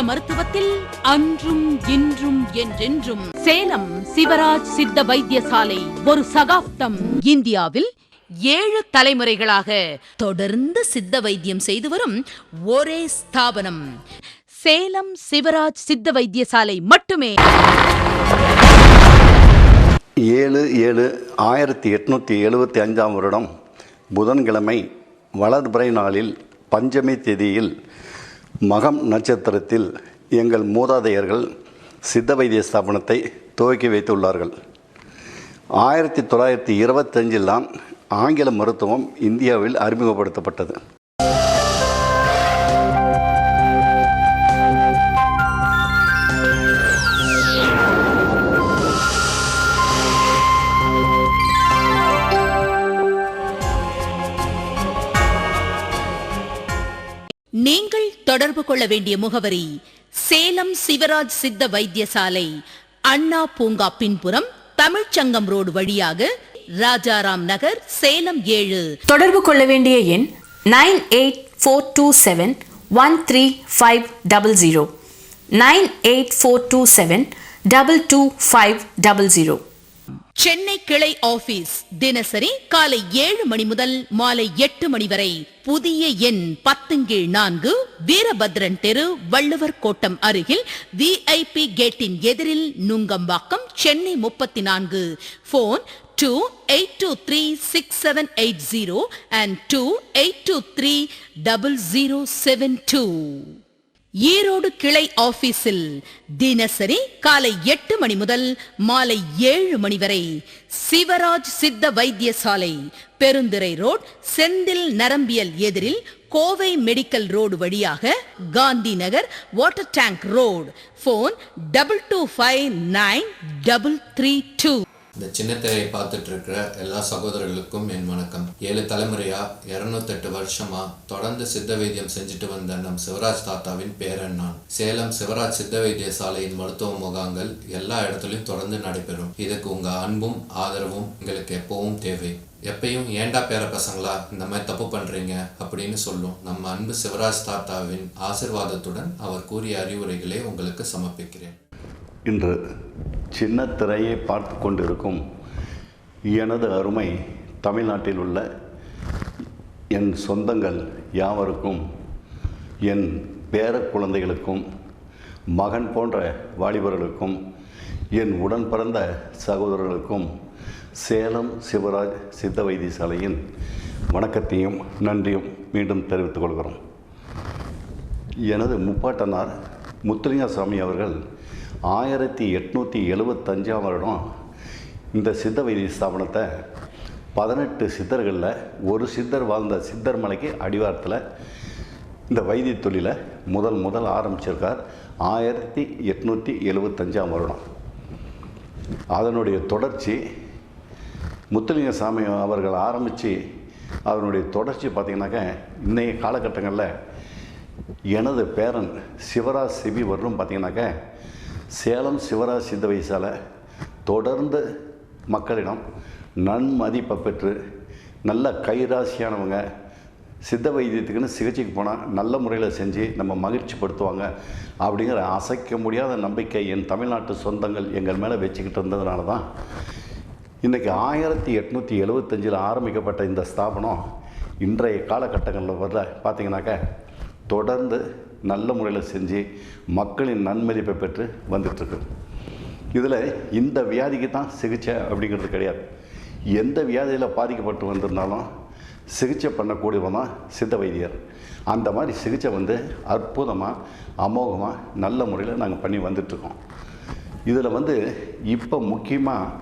மருத்துவத்தில் அன்றும் இன்றும் என்றென்றும் சேலம் சிவராஜ் சித்த வைத்தியசாலை ஒரு சகாப்தம். இந்தியாவில் 7 தலைமுறைகளாக தொடர்ந்து சித்த வைத்தியம் செய்து வரும் ஒரே ஸ்தாபனம் சேலம் சிவராஜ் சித்த வைத்தியசாலை மட்டுமே. 7/7/1875 புதன்கிழமை வளர்பிறை நாளில் பஞ்சமி தேதியில் மகம் நட்சத்திரத்தில் எங்கள் மூதாதையர்கள் சித்த வைத்திய ஸ்தாபனத்தை துவக்கி வைத்துள்ளார்கள். 1925 தான் ஆங்கில மருத்துவம் இந்தியாவில் அறிமுகப்படுத்தப்பட்டது. நீங்கள் தொடர்பு கொள்ள வேண்டிய முகவரி சேலம் சிவராஜ் சித்த வைத்தியசாலை, அண்ணா பூங்கா பின்புறம், தமிழ்ச்சங்கம் ரோடு வழியாக ராஜாராம் நகர், சேலம் 7. தொடர்பு கொள்ள வேண்டிய எண் 9842713500 9842722500. சென்னை கிளை ஆபீஸ் தினசரி காலை 7 மணி முதல் மாலை 8 மணி வரை. புதிய எண் 10/4, வீரபத்ரன் தெரு, வள்ளுவர் கோட்டம் அருகில், VIP கேட்டின் எதிரில், நுங்கம்பாக்கம், சென்னை 34. Phone 28236780 and 28230072. ஈரோடு கிளை ஆபீஸில் தினசரி காலை 8 மணி முதல் மாலை 7 மணி வரை. சிவராஜ் சித்த வைத்தியசாலை, பெருந்துறை ரோட், செந்தில் நரம்பியல் எதிரில், கோவை மெடிக்கல் ரோடு வழியாக, Gandhi Nagar, water tank road. Phone 22593332. இந்த சின்ன திரையை பார்த்துட்டு இருக்கிற எல்லா சகோதரர்களுக்கும் என் வணக்கம். 7 தலைமுறையா 208 வருஷமா தொடர்ந்து சித்த வைத்தியம் செஞ்சுட்டு வந்த நம் சிவராஜ் தாத்தாவின் பேரன் நான். சேலம் சிவராஜ் சித்த வைத்தியசாலையின் மருத்துவ முகாங்கள் எல்லா இடத்துலையும் தொடர்ந்து நடைபெறும். இதுக்கு உங்க அன்பும் ஆதரவும் எங்களுக்கு எப்பவும் தேவை. எப்பயும் ஏண்டா பேர பசங்களா இந்த மாதிரி தப்பு பண்றீங்க அப்படின்னு சொல்லும் நம்ம அன்பு சிவராஜ் தாத்தாவின் ஆசிர்வாதத்துடன் அவர் கூறிய அறிவுரைகளை உங்களுக்கு சமர்ப்பிக்கிறேன். இன்று சின்ன திரையை பார்த்து கொண்டிருக்கும் எனது அருமை தமிழ்நாட்டில் உள்ள என் சொந்தங்கள் யாவருக்கும், என் பேர குழந்தைகளுக்கும், மகன் போன்ற வாலிபர்களுக்கும், என் உடன் பிறந்த சகோதரர்களுக்கும் சேலம் சிவராஜ் சித்த வைத்தியசாலையின் வணக்கத்தையும் நன்றியும் மீண்டும் தெரிவித்துக் கொள்கிறோம். எனது முப்பாட்டனார் முத்துலிங்கசாமி அவர்கள் 1875 இந்த சித்த வைத்திய ஸ்தாபனத்தை 18 சித்தர்களில் ஒரு சித்தர் வாழ்ந்த சித்தர் மலைக்கு அடிவாரத்தில் இந்த வைத்திய தொழிலை முதல் ஆரம்பிச்சிருக்கார். 1875 அதனுடைய தொடர்ச்சி முத்துலிங்கசாமி அவர்கள் ஆரம்பித்து அதனுடைய தொடர்ச்சி பார்த்திங்கனாக்கா இன்றைய காலகட்டங்களில் எனது பேரன் சிவராஜ் சிபி வரலும் பார்த்திங்கனாக்கா சேலம் சிவராஜ் சித்த வைத்தியசாலை தொடர்ந்து மக்களிடம் நன்மதிப்பை பெற்று நல்ல கைராசியானவங்க, சித்த வைத்தியத்துக்குன்னு சிகிச்சைக்கு போனால் நல்ல முறையில் செஞ்சு நம்ம மகிழ்ச்சிப்படுத்துவாங்க அப்படிங்கிற அசைக்க முடியாத நம்பிக்கை என் தமிழ்நாட்டு சொந்தங்கள் எங்கள் மேலே வச்சுக்கிட்டு இருந்ததுனால தான் இன்றைக்கி 1875 ஆரம்பிக்கப்பட்ட இந்த ஸ்தாபனம் இன்றைய காலகட்டங்களில் வரல பார்த்திங்கனாக்கா தொடர்ந்து நல்ல முறையில் செஞ்சு மக்களின் நன்மதிப்பை பெற்று வந்துட்டுருக்கு. இதில் இந்த வியாதிக்கு தான் சிகிச்சை அப்படிங்கிறது கிடையாது. எந்த வியாதியில் பாதிக்கப்பட்டு வந்திருந்தாலும் சிகிச்சை பண்ணக்கூடியவன் தான் சித்த வைத்தியர். அந்த மாதிரி சிகிச்சை அற்புதமாக அமோகமாக நல்ல முறையில் நாங்கள் பண்ணி வந்துட்டுருக்கோம். இதில் இப்போ முக்கியமாக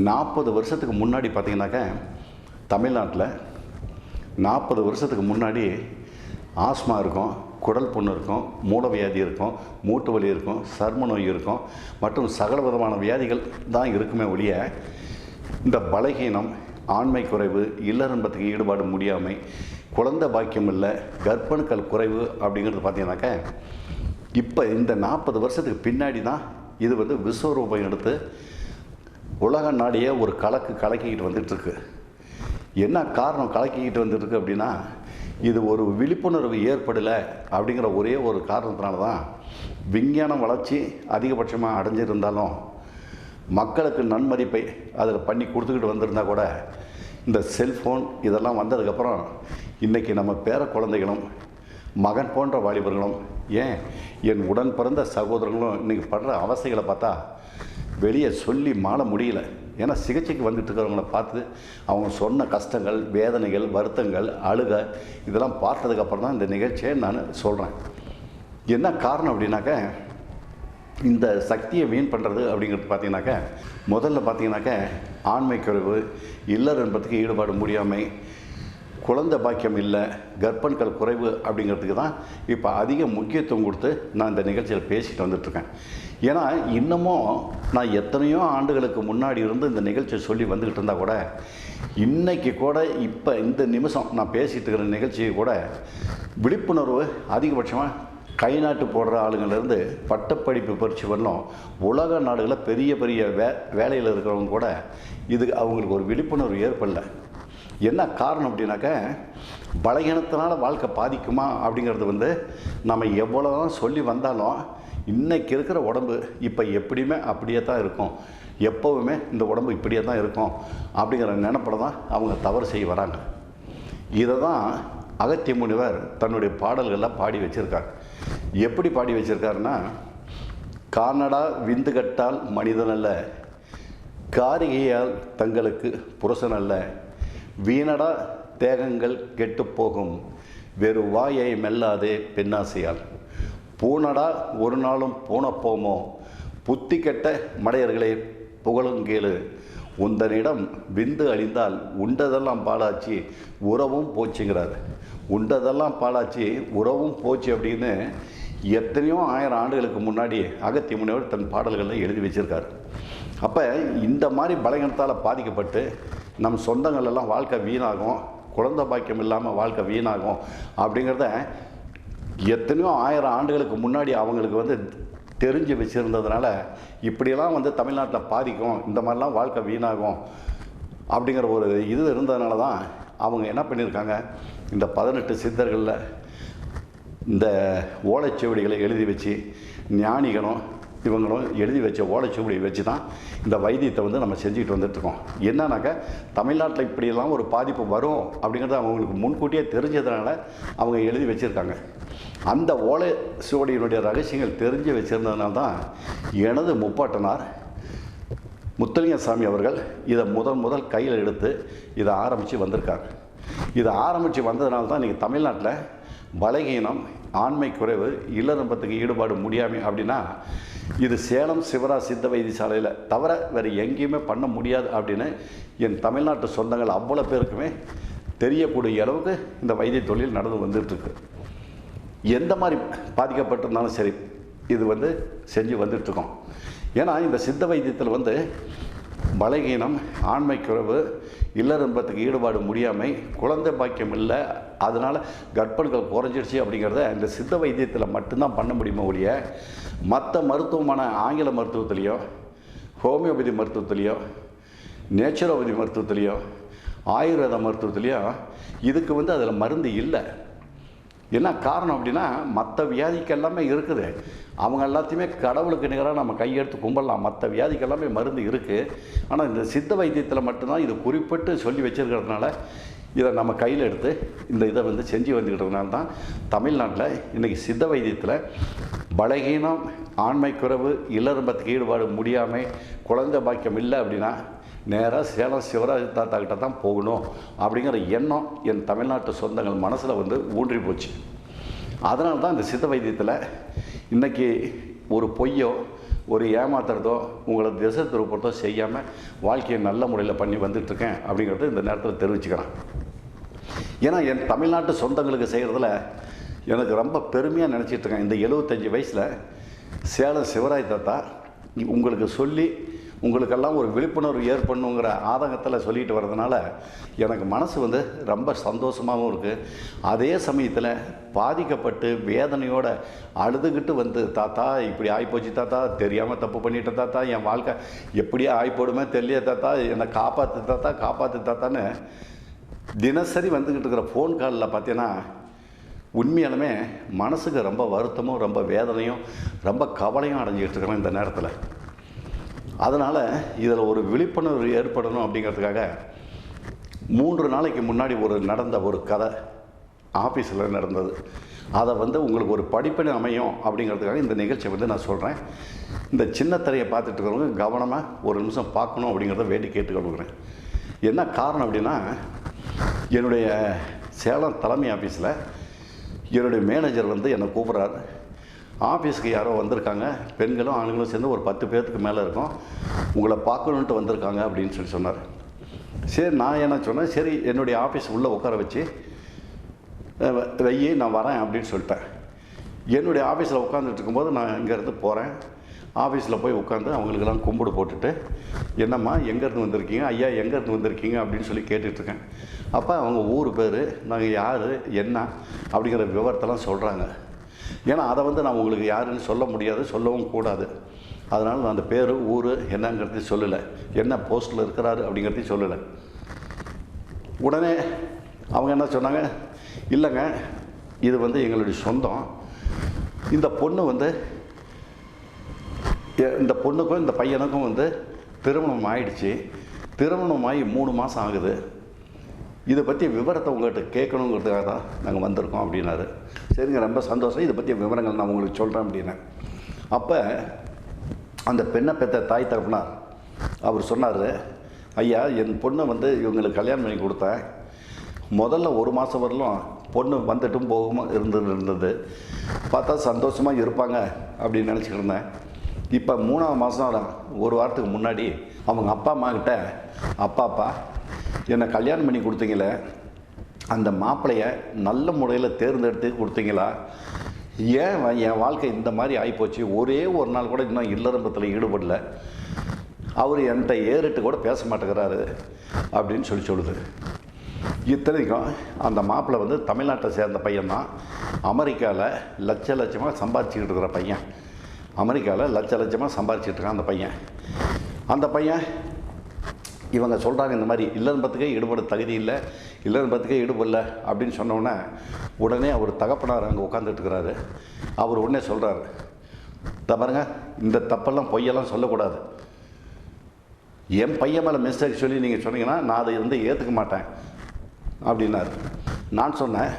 40 வருஷத்துக்கு முன்னாடி பார்த்திங்கனாக்கா தமிழ்நாட்டில் 40 வருஷத்துக்கு முன்னாடி ஆஸ்மா இருக்கும், குடல் புண்ணு இருக்கும், மூலவியாதி இருக்கும், மூட்டு வலி இருக்கும், சர்ம நோய் இருக்கும் மற்றும் சகல விதமான வியாதிகள் தான் இருக்குமே ஒழிய இந்த பலகீனம், ஆண்மை குறைவு, இல்லறன்பத்துக்கு ஈடுபாடு முடியாமை, குழந்தை பாக்கியம் இல்லை, கர்ப்பணுக்கள் குறைவு அப்படிங்கிறது பார்த்தீங்கன்னாக்கா இப்போ இந்த 40 வருஷத்துக்கு பின்னாடி தான் இது விஸ்வரூபம் எடுத்து உலக நாடியே ஒரு கலக்கிக்கிட்டு வந்துட்டுருக்கு. என்ன காரணம் கலக்கிக்கிட்டு வந்துட்டுருக்கு அப்படின்னா, இது ஒரு விழிப்புணர்வு ஏற்படலை அப்படிங்கிற ஒரே ஒரு காரணத்தினால தான் விஞ்ஞானம் வளர்ச்சி அதிகபட்சமாக அடைஞ்சிருந்தாலும் மக்களுக்கு நன்மதிப்பை அதில் பண்ணி கொடுத்துக்கிட்டு வந்திருந்தால் கூட இந்த செல்ஃபோன் இதெல்லாம் வந்ததுக்கப்புறம் இன்றைக்கி நம்ம பேர குழந்தைகளும் மகன் போன்ற வாலிபர்களும் ஏன் என் உடன் பிறந்த சகோதரர்களும் இன்றைக்கி படுற அவஸ்தைகளை பார்த்தா வெளியே சொல்லி மாள முடியல. ஏன்னா சிகிச்சைக்கு வந்துட்டு இருக்கிறவங்கள பார்த்து அவங்க சொன்ன கஷ்டங்கள், வேதனைகள், வருத்தங்கள், அழுக இதெல்லாம் பார்த்ததுக்கப்புறம் தான் இந்த நிகழ்ச்சியை நான் சொல்கிறேன். என்ன காரணம் அப்படின்னாக்க, இந்த சக்தியை வீண் பண்ணுறது அப்படிங்கிறது பார்த்தீங்கன்னாக்க, முதல்ல பார்த்தீங்கன்னாக்க ஆண்மை குறைவு, இல்லற என்பதுக்கு ஈடுபாடு முடியாமை, குழந்தை பாக்கியம் இல்லை, கர்ப்பங்கள் குறைவு அப்படிங்கிறதுக்கு தான் இப்போ அதிக முக்கியத்துவம் கொடுத்து நான் இந்த நிகழ்ச்சியில் பேசிட்டு வந்துட்டுருக்கேன். ஏன்னா இன்னமும் நான் எத்தனையோ ஆண்டுகளுக்கு முன்னாடி இருந்து இந்த நிகழ்ச்சியை சொல்லி வந்துக்கிட்டு இருந்தால் கூட இன்றைக்கி கூட இப்போ இந்த நிமிஷம் நான் பேசிகிட்டு இருக்கிற நிகழ்ச்சியை கூட விழிப்புணர்வு அதிகபட்சமாக கை நாட்டு போடுற ஆளுங்கள்லேருந்து பட்டப்படிப்பு பறித்து வரணும் உலக நாடுகளில் பெரிய பெரிய வேலையில் இருக்கிறவங்க கூட இது அவங்களுக்கு ஒரு விழிப்புணர்வு ஏற்படலை. என்ன காரணம் அப்படின்னாக்க, பலகீனத்தினால வாழ்க்கை பாதிக்குமா அப்படிங்கிறது நம்ம எவ்வளோ தான் சொல்லி வந்தாலும் இன்றைக்கி இருக்கிற உடம்பு இப்போ எப்படியுமே அப்படியே தான் இருக்கும், எப்போவுமே இந்த உடம்பு இப்படியே தான் இருக்கும் அப்படிங்கிற நினைப்பில் தான் அவங்க தவறு செய்ய வராங்க. இதை தான் அகத்திய முனிவர் தன்னுடைய பாடல்களில் பாடி வச்சுருக்கார். எப்படி பாடி வச்சுருக்காருன்னா, கானடா விந்து கட்டால் மனிதனல்ல, காரிகையால் தங்களுக்கு புருஷனல்ல, வீணடா தேகங்கள் கெட்டு போகும், வெறு வாயை மெல்லாதே பெண்ணாசையால், பூனடா ஒரு நாளும் பூனப்போமோ, புத்தி கெட்ட மடையர்களை புகழுங்கேளு, உந்தனிடம் விந்து அழிந்தால் உண்டதெல்லாம் பாலாச்சு உறவும் போச்சுங்கிறார். உண்டதெல்லாம் பாலாச்சு உறவும் போச்சு அப்படின்னு எத்தனையோ ஆயிரம் ஆண்டுகளுக்கு முன்னாடி அகத்திய முனிவர் தன் பாடல்களில் எழுதி வச்சிருக்கார். அப்போ இந்த மாதிரி பலகீனத்தால் பாதிக்கப்பட்டு நம் சொந்தங்களெல்லாம் வாழ்க்கை வீணாகும், குழந்தை பாக்கியம் இல்லாமல் வாழ்க்கை வீணாகும் அப்படிங்கிறத எத்தனையோ ஆயிரம் ஆண்டுகளுக்கு முன்னாடி அவங்களுக்கு தெரிஞ்சு வச்சுருந்ததுனால இப்படியெல்லாம் தமிழ்நாட்டில் பாதிக்கும், இந்த மாதிரிலாம் வாழ்க்கை வீணாகும் அப்படிங்கிற ஒரு இது இருந்ததுனால தான் அவங்க என்ன பண்ணியிருக்காங்க, இந்த 18 சித்தர்களில் இந்த ஓலைச்சுவடிகளை எழுதி வச்சு ஞானிகளும் இவங்களும் எழுதி வச்ச ஓலைச்சுவடி வச்சு தான் இந்த வைத்தியத்தை நம்ம செஞ்சுக்கிட்டு வந்துட்டுருக்கோம். என்னன்னாக்கா, தமிழ்நாட்டில் இப்படியெல்லாம் ஒரு பாதிப்பு வரும் அப்படிங்கிறது அவங்களுக்கு முன்கூட்டியே தெரிஞ்சதுனால அவங்க எழுதி வச்சுருக்காங்க. அந்த ஓலை சுவடியினுடைய ரகசியங்கள் தெரிஞ்சு வச்சுருந்ததுனால தான் எனது முப்பாட்டனார் முத்துலிங்கசாமி அவர்கள் இதை முதல் கையில் எடுத்து இதை ஆரம்பித்து வந்திருக்கார். இதை ஆரம்பித்து வந்ததுனால தான் இன்றைக்கி தமிழ்நாட்டில் பலகீனம், ஆண்மை குறைவு, இல்லறம்பத்துக்கு ஈடுபாடு முடியாமை அப்படின்னா இது சேலம் சிவராஜ் சித்த வைத்தியசாலையில் தவிர வேறு எங்கேயுமே பண்ண முடியாது அப்படின்னு என் தமிழ்நாட்டு சொந்தங்கள் அவ்வளோ பேருக்குமே தெரியக்கூடிய அளவுக்கு இந்த வைத்திய தொழில் நடந்து வந்துட்டுருக்கு. எந்த மாதிரி பாதிக்கப்பட்டிருந்தாலும் சரி இது செஞ்சு வந்துட்டுருக்கோம். ஏன்னா இந்த சித்த வைத்தியத்தில் பலகீனம், ஆண்மை குறைவு, இல்லறம்பத்துக்கு ஈடுபாடு முடியாமை, குழந்தை பாக்கியம் இல்லை, அதனால் கர்ப்பங்கள் குறைஞ்சிடுச்சு அப்படிங்கிறத இந்த சித்த வைத்தியத்தில் மட்டும்தான் பண்ண முடியுமோ ஒழிய மற்ற மருத்துவமான ஆங்கில மருத்துவத்திலையோ, ஹோமியோபதி மருத்துவத்திலையோ, நேச்சுரோபதி மருத்துவத்திலையோ, ஆயுர்வேத மருத்துவத்திலையோ இதுக்கு அதில் மருந்து இல்லை. என்ன காரணம் அப்படின்னா, மற்ற வியாதிக்கு எல்லாமே இருக்குது, அவங்க எல்லாத்தையுமே கடவுளுக்கு நிகராக நம்ம கையெடுத்து கும்பிடலாம், மற்ற வியாதிக்கு எல்லாமே மருந்து இருக்குது. ஆனால் இந்த சித்த வைத்தியத்தில் மட்டும்தான் இது குறிப்பிட்டு சொல்லி வச்சுருக்கிறதுனால இதை நம்ம கையில் எடுத்து இந்த இதை செஞ்சு வந்துக்கிட்டதுனால தான் தமிழ்நாட்டில் இன்றைக்கி சித்த வைத்தியத்தில் பலகீனம், ஆண்மை குறைவு, இல்லறம்பத்துக்கு ஈடுபாடு முடியாமல், குழந்தை பாக்கியம் இல்லை அப்படின்னா நேராக சேலம் சிவராஜ் தாத்தா கிட்ட தான் போகணும் அப்படிங்கிற எண்ணம் என் தமிழ்நாட்டு சொந்தங்கள் மனசில் ஊன்றி போச்சு. அதனால தான் இந்த சித்த வைத்தியத்தில் இன்றைக்கி ஒரு பொய்யோ ஒரு ஏமாத்துறதோ உங்களை திசை திருப்பத்தோ செய்யாமல் வாழ்க்கையை நல்ல முறையில் பண்ணி வந்துட்டுருக்கேன் அப்படிங்கிறது இந்த நேரத்தில் தெரிவிச்சுக்கிறேன். ஏன்னா என் தமிழ்நாட்டு சொந்தங்களுக்கு செய்கிறதுல எனக்கு ரொம்ப பெருமையாக நினச்சிட்ருக்கேன். இந்த 75 வயசில் சேலம் சிவராஜ் தாத்தா உங்களுக்கு சொல்லி உங்களுக்கெல்லாம் ஒரு விழிப்புணர்வு ஏற்படணுங்கிற ஆதங்கத்தில் சொல்லிட்டு வர்றதுனால எனக்கு மனசு ரொம்ப சந்தோஷமாகவும் இருக்குது. அதே சமயத்தில் பாதிக்கப்பட்டு வேதனையோடு அழுதுகிட்டு தாத்தா இப்படி ஆகிப்போச்சு தாத்தா, தெரியாமல் தப்பு பண்ணிட்டேன் தாத்தா, என் வாழ்க்கை எப்படியே ஆகிப்போடுமே தெரியல தாத்தா, என்னை காப்பாற்று தாத்தான்னு தினசரி வந்துக்கிட்டு இருக்கிற ஃபோன் காலில் பார்த்தீங்கன்னா உண்மையாலுமே மனசுக்கு ரொம்ப வருத்தமும் ரொம்ப வேதனையும் ரொம்ப கவலையும் அடைஞ்சிக்கிட்டு இருக்கிறேன் இந்த நேரத்தில். அதனால் இதில் ஒரு விழிப்புணர்வு ஏற்படணும் அப்படிங்கிறதுக்காக 3 நாளைக்கு முன்னாடி நடந்த ஒரு கதை ஆஃபீஸில் நடந்தது. அதை உங்களுக்கு ஒரு படிப்பினை அமையும் அப்படிங்கிறதுக்காக இந்த நிகழ்ச்சியை நான் சொல்கிறேன். இந்த சின்ன திரையை பார்த்துட்டு இருக்கிறவங்க கவனமாக ஒரு நிமிஷம் பார்க்கணும் அப்படிங்கிறத வேண்டி கேட்டுக்கொள்கிறேன். என்ன காரணம் அப்படின்னா, என்னுடைய சேலம் தலைமை ஆஃபீஸில் என்னுடைய மேனேஜர் என்னை கூப்பிட்றாரு. ஆஃபீஸுக்கு யாரோ வந்திருக்காங்க, பெண்களும் ஆண்களும் சேர்ந்து ஒரு 10 பேர்த்துக்கு மேலே இருக்கும், உங்களை பார்க்கணுன்ட்டு வந்திருக்காங்க அப்படின்னு சொன்னார். சரி, நான் என்ன சொன்னேன், சரி என்னுடைய ஆஃபீஸ் உள்ளே உட்கார வச்சு வெய்யி நான் வரேன் அப்படின்னு சொல்லிட்டேன். என்னுடைய ஆஃபீஸில் உட்காந்துட்டு இருக்கும்போது நான் இங்கேருந்து போகிறேன். ஆஃபீஸில் போய் உட்காந்து அவங்களுக்கெல்லாம் கும்பிடு போட்டுட்டு, என்னம்மா எங்கேருந்து வந்திருக்கீங்க, ஐயா எங்கேருந்து வந்திருக்கீங்க அப்படின்னு சொல்லி கேட்டுட்ருக்கேன். அப்போ அவங்க ஊர் பேர், நாங்கள் யார் என்ன அப்படிங்கிற விவரத்தெல்லாம் சொல்கிறாங்க. ஏன்னா அதை நான் உங்களுக்கு யாருன்னு சொல்ல முடியாது, சொல்லவும் கூடாது. அதனால் நான் அந்த பேர் ஊர் என்னங்கிறதையும் சொல்லலை, என்ன போஸ்ட்டில் இருக்கிறாரு அப்படிங்கிறதையும் சொல்லலை. உடனே அவங்க என்ன சொன்னாங்க, இல்லைங்க இது எங்களுடைய சொந்தம், இந்த பொண்ணு இந்த பொண்ணுக்கும் இந்த பையனுக்கும் திருமணம் ஆயிடுச்சு, திருமணமாகி 3 மாதம் ஆகுது, இதை பற்றி விவரத்தை உங்கள்கிட்ட கேட்கணுங்கிறதுக்காக தான் நாங்கள் வந்திருக்கோம் அப்படின்னாரு. சரிங்க, ரொம்ப சந்தோஷம், இதை பற்றி விவரங்கள் நான் உங்களுக்கு சொல்கிறேன் அப்படின்னேன். அப்போ அந்த பெண்ணை பெற்ற தாய் தகப்பனார் அவர் சொன்னார், ஐயா என் பொண்ணை இவங்களுக்கு கல்யாணம் பண்ணி கொடுத்தேன். முதல்ல 1 மாதம் வரலும் பொண்ணு வந்துட்டும் போகவும் இருந்தது. பார்த்தா சந்தோஷமாக இருப்பாங்க அப்படின்னு நினச்சிக்கிட்டு இருந்தேன். இப்போ 3ஆவது மாதம் 1 வாரத்துக்கு முன்னாடி அவங்க அப்பா அம்மா கிட்ட, அப்பா என்னை கல்யாணம் பண்ணி கொடுத்தீங்களே, அந்த மாப்பிள்ளையை நல்ல முறையில் தேர்ந்தெடுத்து கொடுத்தீங்களா, ஏன் என் வாழ்க்கை இந்த மாதிரி ஆகிப்போச்சு, ஒரே ஒரு நாள் கூட இன்னும் இல்லறம்பத்தில் ஈடுபடல, அவர் என்கிட்ட ஏறிட்டு கூட பேச மாட்டேங்கிறாரு அப்படின்னு சொல்லுது. இத்தனைக்கும் அந்த மாப்பிள்ளை தமிழ்நாட்டை சேர்ந்த பையன்தான், அமெரிக்காவில் லட்சமாக சம்பாதிச்சுக்கிட்டு இருக்கிற பையன், அமெரிக்காவில் லட்சமாக சம்பாதிச்சுட்டு இருக்கான் அந்த பையன் இவங்க சொல்கிறாங்க இந்த மாதிரி இல்லறம்பத்துக்கே ஈடுபட தகுதி இல்லை, இல்லறம்பத்துக்கே ஈடுபடல அப்படின்னு சொன்னோன்னே உடனே அவர் தகப்பனார் அங்கே உட்காந்துட்டுருக்கிறாரு. அவர் உடனே சொல்கிறார், பாருங்க இந்த தப்பெல்லாம் பொய்யெல்லாம் சொல்லக்கூடாது, என் பையன் மேலே மிஸ்டேக் சொல்லி நீங்கள் சொன்னீங்கன்னா நான் அதை ஏற்றுக்க மாட்டேன் அப்படின்னாரு. நான் சொன்னேன்,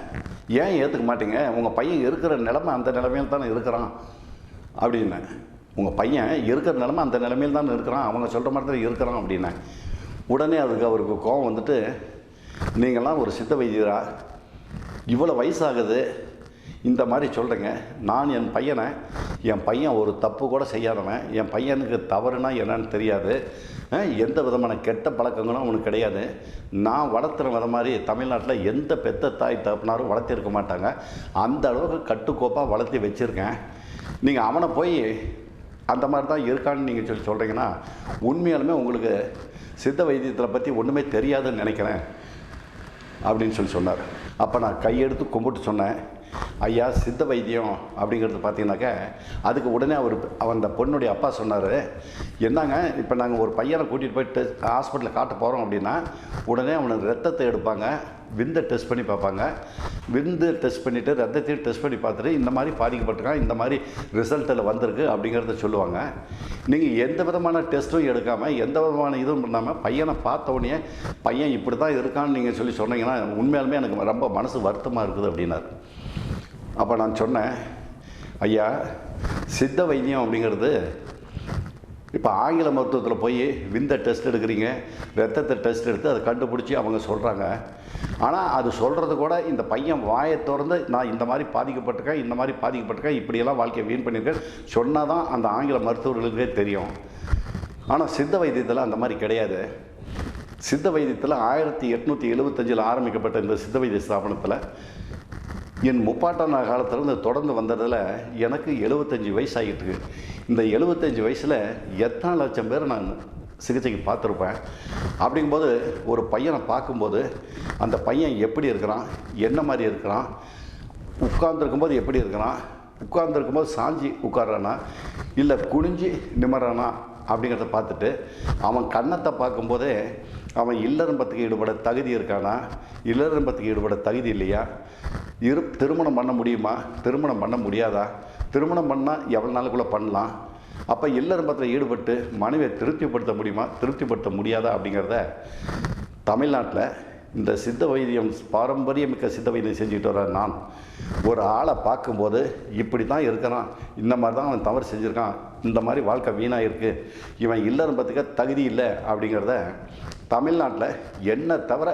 ஏன் ஏற்றுக்க மாட்டீங்க, உங்கள் பையன் இருக்கிற நிலைமை அந்த நிலைமையில் தானே இருக்கிறான் அப்படின்னேன். உங்கள் பையன் இருக்கிற நிலைமை அந்த நிலைமையில் தானே இருக்கிறான், அவங்க சொல்கிற மாதிரி தான் இருக்கிறான் அப்படின்னேன். உடனே அவருக்கு கோபம் நீங்கள்லாம் ஒரு சித்த வைத்தியரா, இவ்வளோ வயசாகுது இந்த மாதிரி சொல்கிறேங்க, நான் என் பையன் ஒரு தப்பு கூட செய்யாதவன், என் பையனுக்கு தவறுனா என்னன்னு தெரியாது, எந்த விதமான கெட்ட பழக்கங்களும் அவனுக்கு கிடையாது, நான் வளர்த்துற வித மாதிரி தமிழ்நாட்டில் எந்த பெத்த தாய் தகப்பனாரும் வளர்த்திருக்க மாட்டாங்க, அந்த அளவுக்கு கட்டுக்கோப்பாக வளர்த்தி வச்சுருக்கேன், நீங்கள் அவனை போய் அந்த மாதிரி தான் இருக்கான்னு நீங்கள் சொல்கிறீங்கன்னா உண்மையாலுமே உங்களுக்கு சித்த வைத்தியத்தை பற்றி ஒன்றுமே தெரியாதுன்னு நினைக்கிறேன் அப்படின்னு சொன்னார். அப்போ நான் கையெடுத்து கும்பிட்டு சொன்னேன், ஐயா சித்த வைத்தியம் அப்படிங்கிறது பார்த்தீங்கன்னாக்க அதுக்கு உடனே அந்த பொண்ணுடைய அப்பா சொன்னார், என்னங்க இப்போ நாங்கள் ஒரு பையனை கூட்டிகிட்டு போயிட்டு ஹாஸ்பிட்டலில் காட்ட போகிறோம் அப்படின்னா உடனே அவனுக்கு ரத்தத்தை எடுப்பாங்க, விந்தை டெஸ்ட் பண்ணி பார்ப்பாங்க, விந்து டெஸ்ட் பண்ணிவிட்டு ரத்தத்தையும் டெஸ்ட் பண்ணி பார்த்துட்டு இந்த மாதிரி பாதிக்கப்பட்டிருக்கான், இந்த மாதிரி ரிசல்ட்டில் வந்திருக்கு அப்படிங்கிறத சொல்லுவாங்க. நீங்கள் எந்த விதமான டெஸ்ட்டும் எடுக்காமல் எந்த விதமான இதுவும் பண்ணாமல் பையனை பார்த்த உடனே பையன் இப்படி தான் இருக்கான்னு நீங்கள் சொன்னீங்கன்னா உண்மையாலுமே எனக்கு ரொம்ப மனசு வருத்தமாக இருக்குது அப்படின்னாரு. அப்போ நான் சொன்னேன், ஐயா சித்த வைத்தியம் அப்படிங்கிறது இப்போ ஆங்கில மருத்துவத்தில் போய் விந்த டெஸ்ட் எடுக்கிறீங்க, ரத்தத்தை டெஸ்ட் எடுத்து அதை கண்டுபிடிச்சி அவங்க சொல்கிறாங்க, ஆனால் அது சொல்கிறது கூட இந்த பையன் வாயை திறந்து நான் இந்த மாதிரி பாதிக்கப்பட்டிருக்கேன் இப்படியெல்லாம் வாழ்க்கையை வீண் பண்ணியிருக்கேன் சொன்னால் தான் அந்த ஆங்கில மருத்துவர்களுக்கே தெரியும். ஆனால் சித்த வைத்தியத்தில் அந்த மாதிரி கிடையாது. சித்த வைத்தியத்தில் 1875 ஆரம்பிக்கப்பட்ட இந்த சித்த வைத்திய ஸ்தாபனத்தில் என் முப்பாட்டான காலத்திலேருந்து தொடர்ந்து வந்ததில் எனக்கு 75 வயசு ஆகிட்டு. இந்த 75 வயசில் எத்தனை லட்சம் பேர் நான் சிகிச்சைக்கு பார்த்துருப்பேன். அப்படிங்கும்போது ஒரு பையனை பார்க்கும்போது அந்த பையன் எப்படி இருக்கிறான், என்ன மாதிரி இருக்கிறான், உட்கார்ந்துருக்கும்போது எப்படி இருக்கிறான், உட்கார்ந்துருக்கும்போது சாஞ்சி உட்கார்றானா இல்லை குனிஞ்சி நிமறானா அப்படிங்கிறத பார்த்துட்டு அவன் கன்னத்தை பார்க்கும்போதே அவன் இல்லறம்பத்துக்கு ஈடுபட தகுதி இருக்கானா, இல்லறம்பத்துக்கு ஈடுபட தகுதி இல்லையா, திருமணம் பண்ண முடியுமா, திருமணம் பண்ண முடியாதா, திருமணம் பண்ணால் எவ்வளோ நாளுக்குள்ளே பண்ணலாம், அப்போ இல்லறம்பத்தில் ஈடுபட்டு மனைவியை திருப்திப்படுத்த முடியுமா, திருப்திப்படுத்த முடியாதா அப்படிங்கிறத தமிழ்நாட்டில் இந்த சித்த வைத்தியம் பாரம்பரியமிக்க சித்த வைத்தியம் செஞ்சுக்கிட்டு வர நான் ஒரு ஆளை பார்க்கும்போது இப்படி தான் இருக்கிறான், இந்த மாதிரி தான் அவன் தவறு செஞ்சுருக்கான், இந்த மாதிரி வாழ்க்கை வீணாக இருக்குது, இவன் இல்லறம்பத்துக்கு தகுதி இல்லை அப்படிங்கிறத தமிழ்நாட்டில் என்னை தவிர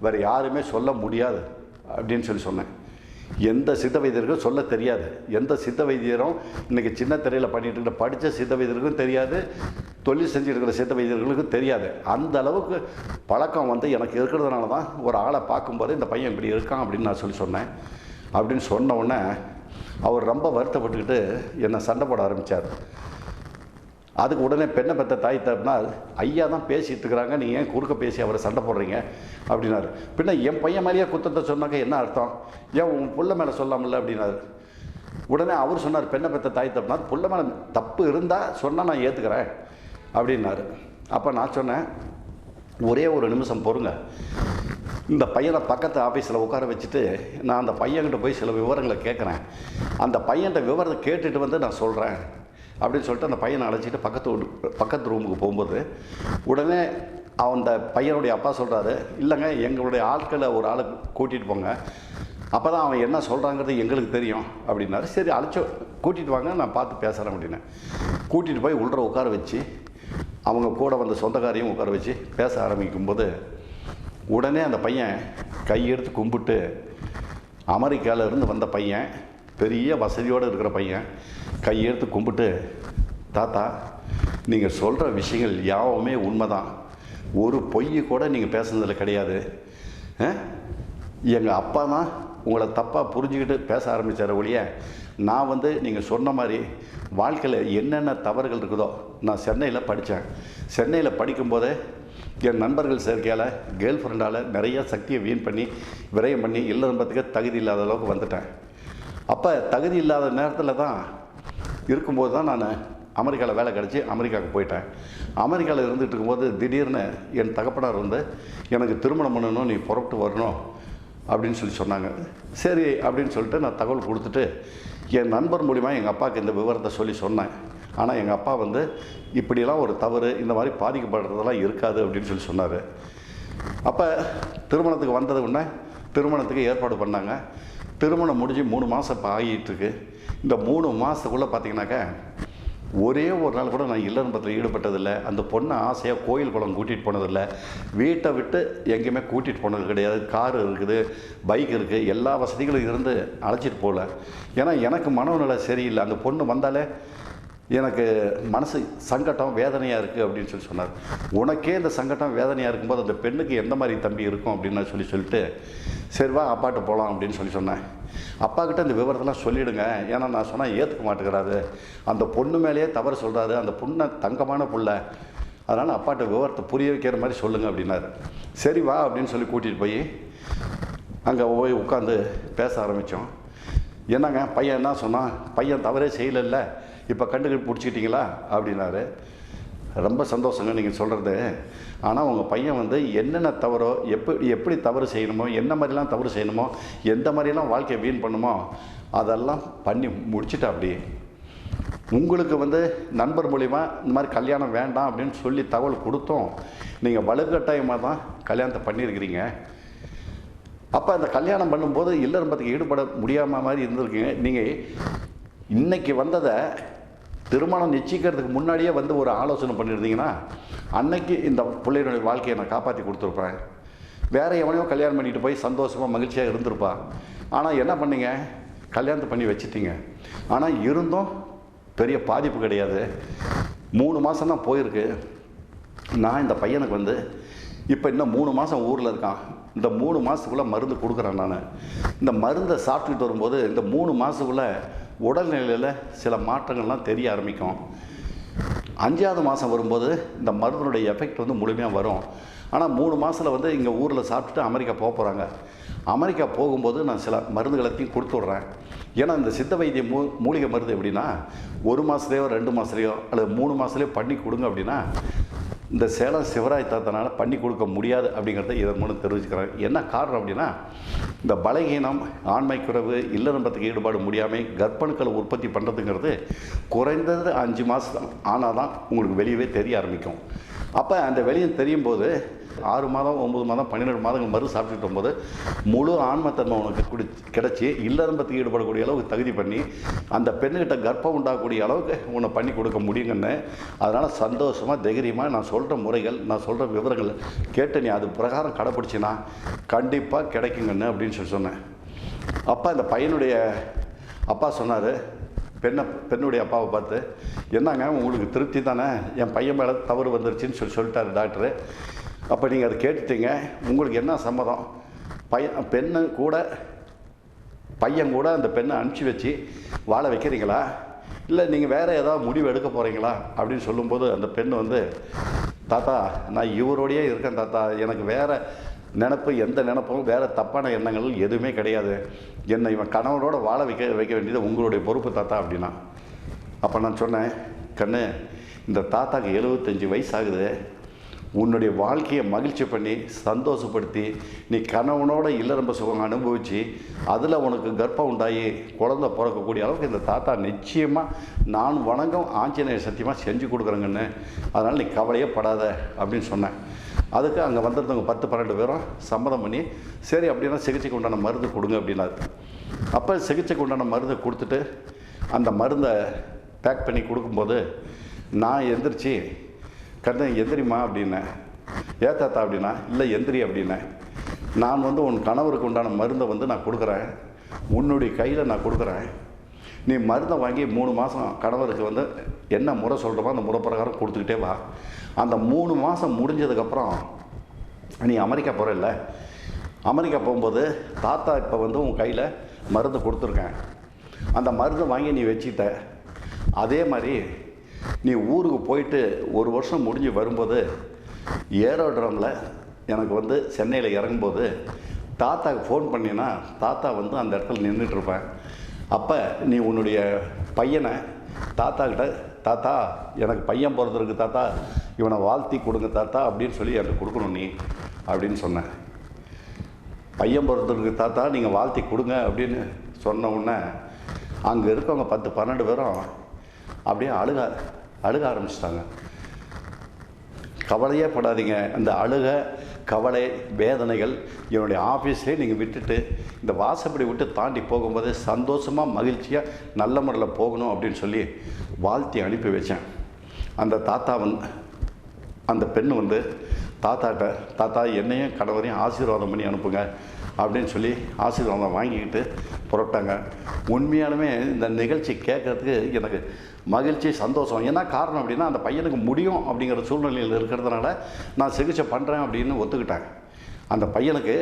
வேறு யாருமே சொல்ல முடியாது அப்படின்னு சொன்னேன். எந்த சித்த வைத்தியருக்கும் சொல்ல தெரியாது. எந்த சித்த வைத்தியரும் இன்றைக்கி சின்ன திரையில் பண்ணிகிட்டு இருக்கிற படித்த சித்த வைத்தியருக்கும் தெரியாது, தொழில் செஞ்சுருக்கிற சித்த வைத்தியர்களுக்கும் தெரியாது. அந்த அளவுக்கு பழக்கம் எனக்கு இருக்கிறதுனால தான் ஒரு ஆளை பார்க்கும்போது இந்த பையன் இப்படி இருக்கான் அப்படின்னு நான் சொன்னேன். அப்படின்னு சொன்ன உடனே அவர் ரொம்ப வருத்தப்பட்டுக்கிட்டு என்னை சண்டை போட ஆரம்பித்தார். அதுக்கு உடனே பெண்ணை பெற்ற தாய் தப்புனா, ஐயா தான் பேசிகிட்டு இருக்கிறாங்க, நீங்கள் ஏன் குறுக்க பேசி அவரை சண்டை போடுறீங்க அப்படின்னாரு. பின்ன என் பையன் மாதிரியே குத்தத்தை சொன்னாக்க என்ன அர்த்தம், ஏன் உன் புள்ள மேலே சொல்லாமல்ல அப்படின்னாரு. உடனே அவர் சொன்னார், பெண்ணை பெற்ற தாய் தப்புனா புள்ள மேலே தப்பு இருந்தால் சொன்னால் நான் ஏற்றுக்கிறேன் அப்படின்னாரு. அப்போ நான் சொன்னேன், ஒரே ஒரு நிமிஷம் பொறுங்க, இந்த பையனை பக்கத்து ஆஃபீஸில் உட்கார வச்சுட்டு நான் அந்த பையன்கிட்ட போய் சில விவரங்களை கேட்குறேன், அந்த பையன்கிட்ட விவரத்தை கேட்டுட்டு வந்து நான் சொல்கிறேன் அப்படின்னு சொல்லிட்டு அந்த பையனை அழைச்சிட்டு பக்கத்து ரூமுக்கு போகும்போது உடனே அந்த பையனுடைய அப்பா சொல்கிறாரு, இல்லைங்க எங்களுடைய ஆட்களை ஒரு ஆளை கூட்டிகிட்டு போங்க, அப்போ தான் அவன் என்ன சொல்கிறாங்கிறது எங்களுக்கு தெரியும் அப்படின்னாரு. சரி கூட்டிகிட்டு வாங்க, நான் பார்த்து பேசுகிறேன் அப்படின்னு கூட்டிகிட்டு போய் உள்ள உட்கார வச்சு அவங்க கூட வந்த சொந்தக்காரையும் உட்கார வச்சு பேச ஆரம்பிக்கும்போது உடனே அந்த பையன் கையெடுத்து கும்பிட்டு, அமெரிக்காவிலேருந்து வந்த பையன், பெரிய வசதியோடு இருக்கிற பையன், கையெடுத்து கும்பிட்டு, தாத்தா நீங்கள் சொல்கிற விஷயங்கள் யாவுமே உண்மைதான், ஒரு பொய் கூட நீங்கள் பேசுனதில் கிடையாது, எங்கள் அப்பா தான் உங்களை தப்பாக புரிஞ்சுக்கிட்டு பேச ஆரம்பித்தார் ஒழிய நான் நீங்கள் சொன்ன மாதிரி வாழ்க்கையில் என்னென்ன தவறுகள் இருக்குதோ, நான் சென்னையில் படித்தேன், சென்னையில் படிக்கும்போதே என் நண்பர்கள் சேர்க்கையால் கேர்ள் ஃப்ரெண்டால் நிறைய சக்தியை வீண் பண்ணி விரயம் பண்ணி இல்லறம்பத்துக்கு தகுதி இல்லாத அளவுக்கு வந்துட்டேன். அப்போ தகுதி இல்லாத நேரத்தில் தான் இருக்கும்போது தான் நான் அமெரிக்காவில் வேலை கிடச்சி அமெரிக்காவுக்கு போயிட்டேன். அமெரிக்காவில் இருந்துகிட்டு இருக்கும்போது திடீர்னு என் தகப்பனார் எனக்கு திருமணம் பண்ணணும், நீ புறப்பட்டு வரணும் அப்படின்னு சொன்னாங்க. சரி அப்படின்னு சொல்லிட்டு நான் தகவல் கொடுத்துட்டு என் நண்பர் மூலிமா எங்கள் அப்பாவுக்கு இந்த விவரத்தை சொன்னேன். ஆனால் எங்கள் அப்பா இப்படிலாம் ஒரு தவறு, இந்த மாதிரி பாதிக்கப்படுறதெல்லாம் இருக்காது அப்படின்னு சொன்னார். அப்போ திருமணத்துக்கு வந்தது உடனே திருமணத்துக்கு ஏற்பாடு பண்ணாங்க. திருமணம் முடிஞ்சு 3 மாதம் இப்போ ஆகிட்டுருக்கு. இந்த 3 மாதத்துக்குள்ளே பார்த்திங்கனாக்கா ஒரே ஒரு நாள் கூட நான் இல்லறம்பத்தில் ஈடுபட்டதில்லை. அந்த பொண்ணை ஆசையாக கோயில் குளம் கூட்டிகிட்டு போனதில்லை, வீட்டை விட்டு எங்கேயுமே கூட்டிகிட்டு போனது கிடையாது. கார் இருக்குது, பைக் இருக்குது, எல்லா வசதிகளும் இருந்து அழைச்சிட்டு போகல. ஏன்னா எனக்கு மனநிலை சரியில்லை, அந்த பொண்ணு வந்தாலே எனக்கு மனசு சங்கடம் வேதனையாக இருக்குது அப்படின்னு சொன்னார். உனக்கே இந்த சங்கடம் வேதனையாக இருக்கும்போது அந்த பெண்ணுக்கு எந்த மாதிரி தம்பி இருக்கும் அப்படின்னு நான் சொல்லிட்டு சரி வா அப்பாட்ட போகலாம் அப்படின்னு சொன்னேன். அப்பாக்கிட்ட இந்த விவரத்தெல்லாம் சொல்லிவிடுங்க, ஏன்னா நான் சொன்னால் ஏற்றுக்க மாட்டேங்கிறாரு, அந்த பொண்ணு மேலேயே தவறு சொல்கிறாரு, அந்த பொண்ணை தங்கமான புள்ள, அதனால் அப்பாட்ட விவரத்தை புரிய வைக்கிற மாதிரி சொல்லுங்கள் அப்படின்னாரு. சரி வா அப்படின்னு சொல்லி கூட்டிகிட்டு போய் அங்கே போய் உட்காந்து பேச ஆரம்பித்தோம். என்னங்க பையன் என்ன சொன்னான், பையன் தவறே செய்யலைல்ல, இப்போ பிடிச்சிக்கிட்டீங்களா அப்படின்னாரு. ரொம்ப சந்தோஷங்க நீங்கள் சொல்கிறது, ஆனால் உங்கள் பையன் என்னென்ன தவறோ எப்படி தவறு செய்யணுமோ, என்ன மாதிரிலாம் தவறு செய்யணுமோ, எந்த மாதிரிலாம் வாழ்க்கையை வீண் பண்ணுமோ அதெல்லாம் பண்ணி முடிச்சுட்டா. அப்படி உங்களுக்கு நண்பர் மூலிமா இந்த மாதிரி கல்யாணம் வேண்டாம் அப்படின்னு சொல்லி தகவல் கொடுத்தோம், நீங்கள் வலுக்கட்டாயமாக தான் கல்யாணத்தை பண்ணியிருக்கிறீங்க. அப்போ அந்த கல்யாணம் பண்ணும்போது இல்லறம்பத்துக்கு ஈடுபட முடியாமல் மாதிரி இருந்திருக்கீங்க. நீங்கள் இன்றைக்கி வந்ததை திருமணம் நிச்சயிக்கிறதுக்கு முன்னாடியே ஒரு ஆலோசனை பண்ணியிருந்தீங்கன்னா அன்னைக்கு இந்த பிள்ளைகளுடைய வாழ்க்கையை நான் காப்பாற்றி கொடுத்துருப்பேன். வேறு எவனையோ கல்யாணம் பண்ணிட்டு போய் சந்தோஷமாக மகிழ்ச்சியாக இருந்திருப்பா. ஆனால் என்ன பண்ணீங்க, கல்யாணத்தை பண்ணி வச்சுட்டீங்க. ஆனால் இருந்தும் பெரிய பாதிப்பு கிடையாது. 3 மாதம் தான் போயிருக்கு. நான் இந்த பையனுக்கு இப்போ இன்னும் 3 மாதம் ஊரில் இருக்கான். இந்த 3 மாதத்துக்குள்ளே மருந்து கொடுக்குறேன். நான் இந்த மருந்தை சாப்பிட்டுக்கிட்டு வரும்போது இந்த 3 மாதத்துக்குள்ளே உடல்நிலையில் சில மாற்றங்கள்லாம் தெரிய ஆரம்பிக்கும். 5ஆவது மாதம் வரும்போது இந்த மருந்தினுடைய எஃபெக்ட் முழுமையாக வரும். ஆனால் 3 மாதத்தில் இங்கே ஊரில் சாப்பிட்டுட்டு அமெரிக்கா போக போகிறாங்க. அமெரிக்கா போகும்போது நான் சில மருந்துகளத்தையும் கொடுத்து விட்றேன். ஏன்னா இந்த சித்த வைத்திய மூலிகை மருந்து எப்படின்னா 1 மாதத்துலையோ 2 மாதத்துலையோ அல்லது 3 மாதத்துலையோ பண்ணி கொடுங்க அப்படின்னா இந்த சேலம் சிவராஜ் தாத்தனால் பண்ணி கொடுக்க முடியாது அப்படிங்கிறத இதன் மூலம் தெரிவிச்சுக்கிறேன். என்ன காரணம் அப்படின்னா இந்த பலகீனம், ஆண்மை குறைவு, இல்லறம்பத்துக்கு ஈடுபாடு முடியாமல் கர்ப்பணுக்களை உற்பத்தி பண்ணுறதுங்கிறது குறைந்தது 5 மாதம் ஆனால் தான் உங்களுக்கு வெளியவே தெரிய ஆரம்பிக்கும். அப்போ அந்த வெளியே தெரியும் போது 6 மாதம், 9 மாதம், 12 மாதங்கள் மறு சாப்பிட்டுட்டு போது முழு ஆன்மத்தன்மை உனக்கு கிடைச்சி இல்லறம்பத்துக்கு ஈடுபடக்கூடிய அளவுக்கு தகுதி பண்ணி அந்த பெண்ணுக்கிட்ட கர்ப்பம் உண்டாகக்கூடிய அளவுக்கு உன்னை பண்ணி கொடுக்க முடியுங்கன்னு. அதனால் சந்தோஷமாக தைரியமாக நான் சொல்கிற முறைகள், நான் சொல்கிற விவரங்கள் கேட்டு நீ அது பிரகாரம் கடைப்பிடிச்சின்னா கண்டிப்பாக கிடைக்குங்கன்னு அப்படின்னு சொன்னேன். அப்போ அந்த பையனுடைய அப்பா சொன்னார், பெண்ணுடைய அப்பாவை பார்த்து, என்னங்க உங்களுக்கு திருப்தி தானே, என் பையன் மேலே தவறு வந்துருச்சுன்னு சொல்லிட்டாரு டாக்டரு. அப்போ நீங்கள் அதை கேட்டுட்டீங்க, உங்களுக்கு என்ன சம்மதம்? பையன் கூட அந்த பெண்ணை அனுப்பிச்சி வச்சு வாழ வைக்கிறீங்களா, இல்லை நீங்கள் வேறு ஏதாவது முடிவு எடுக்க போகிறீங்களா அப்படின்னு சொல்லும்போது அந்த பெண் வந்து, தாத்தா நான் இவரோடையே இருக்கேன் தாத்தா, எனக்கு வேறு நினப்பு, எந்த நினப்பும், வேறு தப்பான எண்ணங்கள் எதுவுமே கிடையாது, என்னை இவன் கணவனோட வாழ வைக்க வேண்டியது உங்களுடைய பொறுப்பு தாத்தா அப்படின்னா. அப்போ நான் சொன்னேன், கண்ணு இந்த தாத்தாக்கு 75 வயசு ஆகுது, உன்னுடைய வாழ்க்கையை மகிழ்ச்சி பண்ணி சந்தோஷப்படுத்தி நீ கணவனோட இல்லறம்ப சுகம் அனுபவித்து அதில் உனக்கு கர்ப்பம் உண்டாகி குழந்தை பிறக்கக்கூடிய அளவுக்கு இந்த தாத்தா நிச்சயமாக நான் வணங்கும் ஆஞ்சநேய சத்தியமாக செஞ்சு கொடுக்குறேங்கன்னு, அதனால் நீ கவலையே படாத அப்படின்னு சொன்னேன். அதுக்கு அங்கே வந்திருந்தவங்க 10-12 பேரும் சம்மதம் பண்ணி, சரி அப்படின்னா சிகிச்சைக்கு உண்டான மருந்து கொடுங்க அப்படின்னாரு. அப்போ சிகிச்சைக்கு உண்டான மருந்தை கொடுத்துட்டு அந்த மருந்தை பேக் பண்ணி கொடுக்கும்போது நான் எந்திரிச்சு, கண்ணு எந்திரிமா அப்படின்னேன். ஏத்தாத்தா அப்படின்னா, இல்லை எந்திரி அப்படின்னேன். நான் வந்து உன் கணவருக்கு உண்டான மருந்தை வந்து நான் கொடுக்குறேன், உன்னுடைய கையில் நான் கொடுக்குறேன், நீ மருந்தை வாங்கி 3 மாதம் கணவருக்கு வந்து என்ன முறை சொல்கிறோமோ அந்த முறை பிரகாரம் கொடுத்துக்கிட்டே வா. அந்த 3 மாதம் முடிஞ்சதுக்கப்புறம் நீ அமெரிக்கா போகிறல்ல, அமெரிக்கா போகும்போது தாத்தா இப்போ வந்து உன் கையில் மருந்து கொடுத்துருக்கேன், அந்த மருந்தை வாங்கி நீ வச்சுக்கிட்ட. அதே மாதிரி நீ ஊருக்கு போயிட்டு 1 வருஷம் முடிஞ்சு வரும்போது ஏரோட்ரமில் எனக்கு வந்து சென்னையில் இறங்கும்போது தாத்தாவுக்கு ஃபோன் பண்ணினா தாத்தா வந்து அந்த இடத்துல நின்றுட்டுருப்பேன். அப்போ நீ உன்னுடைய பையனை தாத்தாக்கிட்ட, தாத்தா எனக்கு பையன் பிறந்திருக்கு தாத்தா, இவனை வாழ்த்தி கொடுங்க தாத்தா அப்படின்னு சொல்லி எனக்கு கொடுக்கணும் நீ அப்படின்னு சொன்னேன். பையன் பிறந்திருக்கு தாத்தா நீங்கள் வாழ்த்தி கொடுங்க அப்படின்னு சொன்ன உடனே அங்கே இருக்கவங்க 10-12 பேரும் அப்படியே அழுக ஆரம்பிச்சிட்டாங்க. கவலையே படாதீங்க, அந்த கவலை வேதனைகள் என்னுடைய ஆஃபீஸ்லேயே நீங்கள் விட்டுட்டு இந்த வாசப்படி விட்டு தாண்டி போகும்போது சந்தோஷமாக மகிழ்ச்சியாக நல்ல முறையில் போகணும் அப்படின்னு சொல்லி வாழ்த்தி அனுப்பி வச்சேன். அந்த தாத்தா அந்த பெண் வந்து தாத்தாட்ட, தாத்தா என்னையும் கணவரையும் ஆசீர்வாதம் பண்ணி அனுப்புங்க அப்படின்னு சொல்லி ஆசீர்வாதம் வாங்கிக்கிட்டு புறப்பட்டாங்க. உண்மையாலுமே இந்த நிகழ்ச்சி கேட்குறதுக்கு எனக்கு மகிழ்ச்சி, சந்தோஷம். ஏன்னா காரணம் அப்படின்னா அந்த பையனுக்கு முடியும் அப்படிங்கிற சூழ்நிலையில் இருக்கிறதுனால நான் சிகிச்சை பண்ணுறேன் அப்படின்னு ஒத்துக்கிட்டாங்க. அந்த பையனுக்கு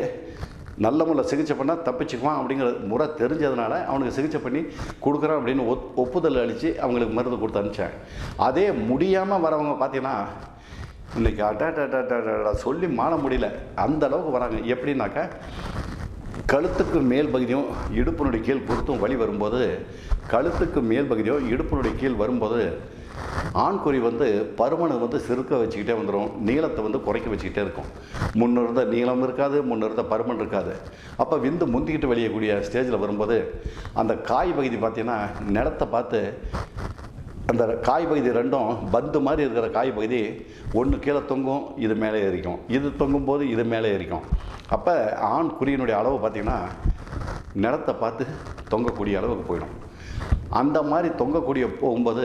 நல்ல முறையில் சிகிச்சை பண்ணால் தப்பிச்சுக்குவான் அப்படிங்கிற முறை தெரிஞ்சதுனால அவனுக்கு சிகிச்சை பண்ணி கொடுக்குறேன் அப்படின்னு ஒப்புதல் அளித்து அவங்களுக்கு மருந்து கொடுத்து அனுப்பிச்சேன். அதே முடியாமல் வரவங்க பார்த்தீங்கன்னா இன்றைக்கி சொல்லி மாற முடியல, அந்த அளவுக்கு வராங்க. எப்படின்னாக்கா கழுத்துக்கு மேல் பகுதியும் இடுப்பினுடைய கீழ் பொறுத்தும் வலி வரும்போது, கழுத்துக்கு மேல் பகுதியும் இடுப்பினுடைய கீழ் வரும்போது ஆண்குறி வந்து பருமனை வந்து சிறுக்க வச்சுக்கிட்டே வந்துடும், நீளத்தை வந்து குறைக்க வச்சுக்கிட்டே இருக்கும். முன்ன இருந்த நீளம் இருக்காது, முன்ன இருந்த பருமன் இருக்காது. அப்போ விந்து முந்திக்கிட்டு வெளியக்கூடிய ஸ்டேஜில் வரும்போது அந்த காய் பகுதி பார்த்திங்கன்னா நிலத்தை பார்த்து அந்த காய் பகுதி ரெண்டும் பந்து மாதிரி இருக்கிற காய் பகுதி ஒன்று கீழே தொங்கும், இது மேலே ஏறிக்கும், இது தொங்கும் போது இது மேலே ஏறிக்கும். அப்போ ஆண் குறியினுடைய அளவு பார்த்திங்கன்னா நிலத்தை பார்த்து தொங்கக்கூடிய அளவுக்கு போயிடும். அந்த மாதிரி தொங்கக்கூடிய போகும்போது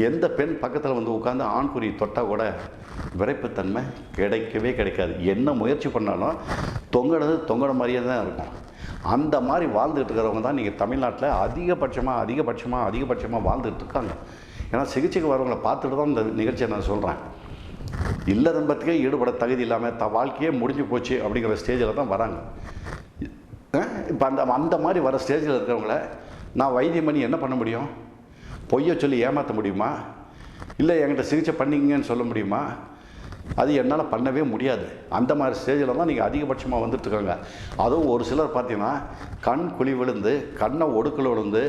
எந்த பெண் பக்கத்தில் வந்து உட்காந்து ஆண் குறி தொட்டால் கூட விரைப்புத்தன்மை கிடைக்கவே கிடைக்காது. என்ன முயற்சி பண்ணாலும் தொங்கின மாதிரியே தான் இருக்கும். அந்த மாதிரி வாழ்ந்துட்டு இருக்கிறவங்க தான் நீங்கள் தமிழ்நாட்டில் அதிகபட்சமாக வாழ்ந்துட்டு இருக்காங்க. ஏன்னா சிகிச்சைக்கு வரவங்களை பார்த்துட்டு தான் இந்த நிகழ்ச்சியை நான் சொல்கிறேன். இல்லறம்பத்துக்கே ஈடுபட தகுதி இல்லாமல் வாழ்க்கையே முடிஞ்சு போச்சு அப்படிங்கிற ஸ்டேஜில் தான் வராங்க. இப்போ அந்த மாதிரி வர ஸ்டேஜில் இருக்கிறவங்கள நான் வைத்தியம் பண்ணி என்ன பண்ண முடியும்? பொய்யை சொல்லி ஏமாற்ற முடியுமா? இல்லை என்கிட்ட சிகிச்சை பண்ணிங்கன்னு சொல்ல முடியுமா? அது என்னால் பண்ணவே முடியாது. அந்த மாதிரி ஸ்டேஜில் தான் நீங்கள் அதிகபட்சமாக வந்துட்டுருக்காங்க. அதுவும் ஒரு சிலர் பார்த்தீங்கன்னா கண் குழி விழுந்து, கண்ணை ஒடுக்கல் விழுந்து,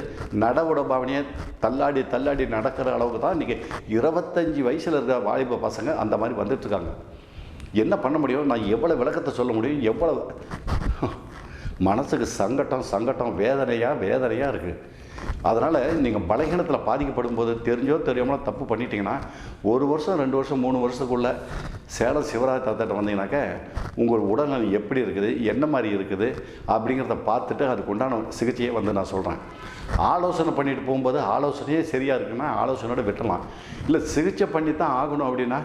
நடவுட பாவனையை தள்ளாடி நடக்கிற அளவுக்கு தான் இன்றைக்கி 25 வயசில் இருக்கிற வாலிப பசங்க அந்த மாதிரி வந்துட்டுருக்காங்க. என்ன பண்ண முடியும்? நான் எவ்வளோ விளக்கத்தை சொல்ல முடியும்? எவ்வளோ மனசுக்கு சங்கடம் வேதனையாக இருக்குது. அதனால் நீங்கள் பலகீனத்தில் பாதிக்கப்படும் போது தெரிஞ்சோ தெரியாமலோ தப்பு பண்ணிட்டீங்கன்னா 1 வருஷம் 2 வருஷம் 3 வருஷத்துக்குள்ளே சேலம் சிவராஜ் தாத்தாட்ட வந்தீங்கன்னாக்க உங்கள் உடல்நலம் எப்படி இருக்குது, என்ன மாதிரி இருக்குது அப்படிங்கிறத பார்த்துட்டு அதுக்கு உண்டான சிகிச்சையை நான் சொல்கிறேன். ஆலோசனை பண்ணிட்டு போகும்போது ஆலோசனையே சரியாக இருக்குன்னா ஆலோசனையோடு விட்டுடலாம். இல்லை சிகிச்சை பண்ணி தான் ஆகணும் அப்படின்னா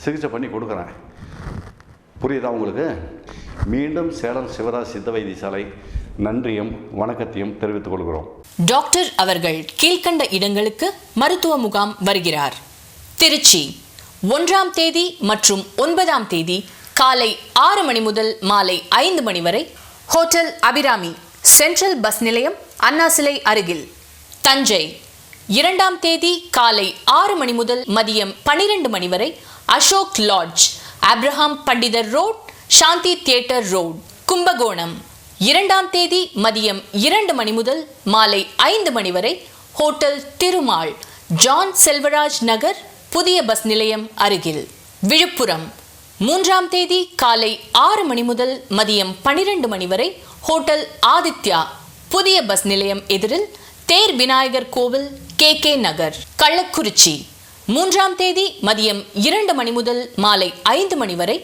சிகிச்சை பண்ணி கொடுக்குறேன். புரியுதா உங்களுக்கு? மீண்டும் சேலம் சிவராஜ் சித்த வைத்தியசாலை நன்றியும் வணக்கத்தையும் தெரிவித்துக் கொள்கிறோம். டாக்டர் அவர்கள் கீழ்கண்ட இடங்களுக்கு மருத்துவ முகாம் வருகிறார். திருச்சி 1ஆம் தேதி மற்றும் 9ஆம் தேதி காலை 6 மணி முதல் மாலை 5 மணி வரை ஹோட்டல் அபிராமி, சென்ட்ரல் பஸ் நிலையம், அண்ணா சிலை அருகில். தஞ்சை 2ஆம் தேதி காலை 6 மணி முதல் மதியம் 12 மணி வரை அசோக் லாட்ஜ், ஆப்ரஹாம் பண்டிதர் ரோட், சாந்தி தியேட்டர் ரோட். கும்பகோணம் 2ஆம் தேதி மதியம் 2 மணி முதல் மாலை 5 மணி வரை ஹோட்டல் திருமால், ஜான் செல்வராஜ் நகர், புதிய பஸ் நிலையம் அருகில். விழுப்புரம் 3ஆம் தேதி காலை 6 மணி முதல் மதியம் 12 மணி வரை ஹோட்டல் ஆதித்யா, புதிய பஸ் நிலையம் எதிரில், தேர் விநாயகர் கோவில், KK நகர். கள்ளக்குறிச்சி 3ஆம் தேதி மதியம் 2 மணி முதல் மாலை 5 மணி வரை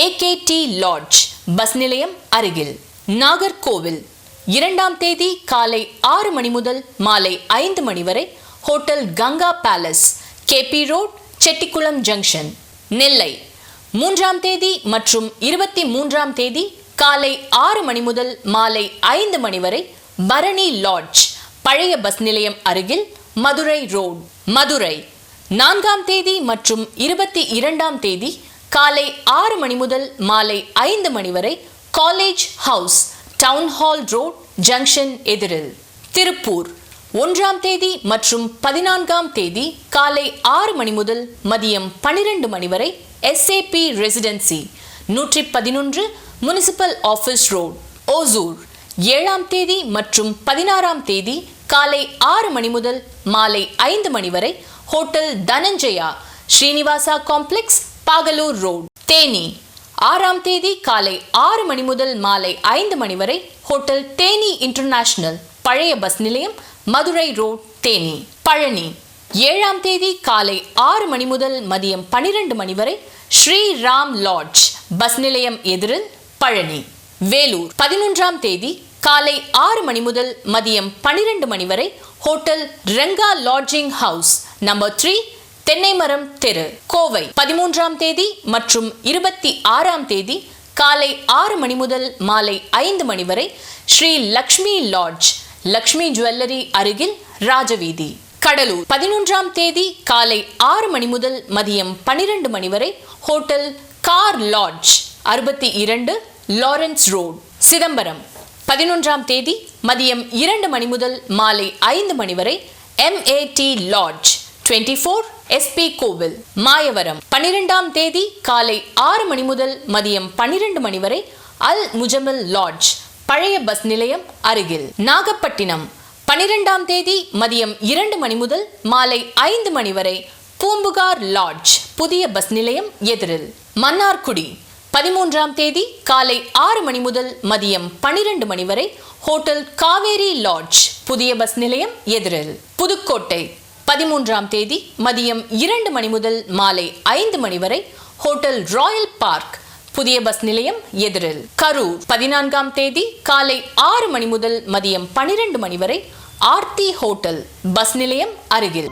AKT லாட்ஜ், பஸ் நிலையம் அருகில். நாகர்கோவில் 2ஆம் தேதி காலை 6 மணி முதல் மாலை 5 மணி வரை hotel Ganga palace, KP road, Chettikulam junction. Nellai 3ஆம் தேதி மற்றும் 23ஆம் தேதி காலை 6 மணி முதல் மாலை 5 மணி வரை பரணி லாட்ஜ், பழைய பஸ் நிலையம் அருகில், மதுரை ரோட். மதுரை 4ஆம் தேதி மற்றும் 22ஆம் தேதி காலை 6 மணி முதல் மாலை 5 மணி வரை college house, town hall road, junction எதிரில். திருப்பூர் 1ஆம் தேதி மற்றும் 14ஆம் தேதி காலை 6 மணி முதல் மதியம் 12 மணி வரை SAP residency, 111 municipal office road. Hosur 7ஆம் தேதி மற்றும் 16ஆம் தேதி காலை 6 மணி முதல் மாலை 5 மணி வரை hotel Dhananjaya, Srinivasa complex, Bagalur road. Theni 6ஆம் தேதி காலை 6 மணி முதல் மாலை 5 மணி வரை ஹோட்டல் தேனி இன்டர்நேஷனல், பழைய பஸ் நிலையம், மதுரை ரோட், தேனி. பழனி 7ஆம் தேதி காலை 6 மணி முதல் மதியம் 12 மணி வரை ஸ்ரீ ராம் லாட்ஜ், பஸ் நிலையம் எதிரில், பழனி. வேலூர் 11ஆம் தேதி காலை 6 மணி முதல் மதியம் 12 மணி வரை hotel Renga lodging house, number 3, தென்னைமரம் தெரு. கோவை 13ஆம் தேதி மற்றும் 26ஆம் தேதி காலை 6 மணி முதல் மாலை 5 மணி வரை ஸ்ரீ லக்ஷ்மி லாட்ஜ், லக்ஷ்மி ஜுவல்லரி அருகில், ராஜவீதி. கடலூர் 11ஆம் தேதி காலை 6 மணி முதல் மதியம் 12 மணி வரை hotel car lodge, 62, Lawrence road. Chidambaram 11ஆம் தேதி மதியம் 2 மணி முதல் மாலை 5 மணி வரை MAT லாட்ஜ், 24, SP கோவில். மாயவரம் 12ஆம் தேதி காலை 6 மணி முதல் மதியம் 12 மணி வரை அல் முஜமல் லாட்ஜ், பழைய பஸ் நிலையம் அருகில். நாகப்பட்டினம் 12ஆம் தேதி மதியம் 2 மணி முதல் மாலை 5 மணி வரை பூம்புகார் லாட்ஜ், புதிய பஸ் நிலையம் எதிரில். மன்னார்குடி 13ஆம் தேதி காலை 6 மணி முதல் மதியம் 12 மணி வரை ஹோட்டல் காவேரி லாட்ஜ், புதிய பஸ் நிலையம் எதிரில். புதுக்கோட்டை 13ஆம் தேதி மதியம் 2 மணி முதல் மாலை 5 மணி வரை ஹோட்டல் ராயல் பார்க், புதிய பஸ் நிலையம் எதிரில். கரூர் 14ஆம் தேதி காலை 6 மணி முதல் மதியம் 12 மணி வரை ஆர்த்தி ஹோட்டல், பஸ் நிலையம் அருகில்.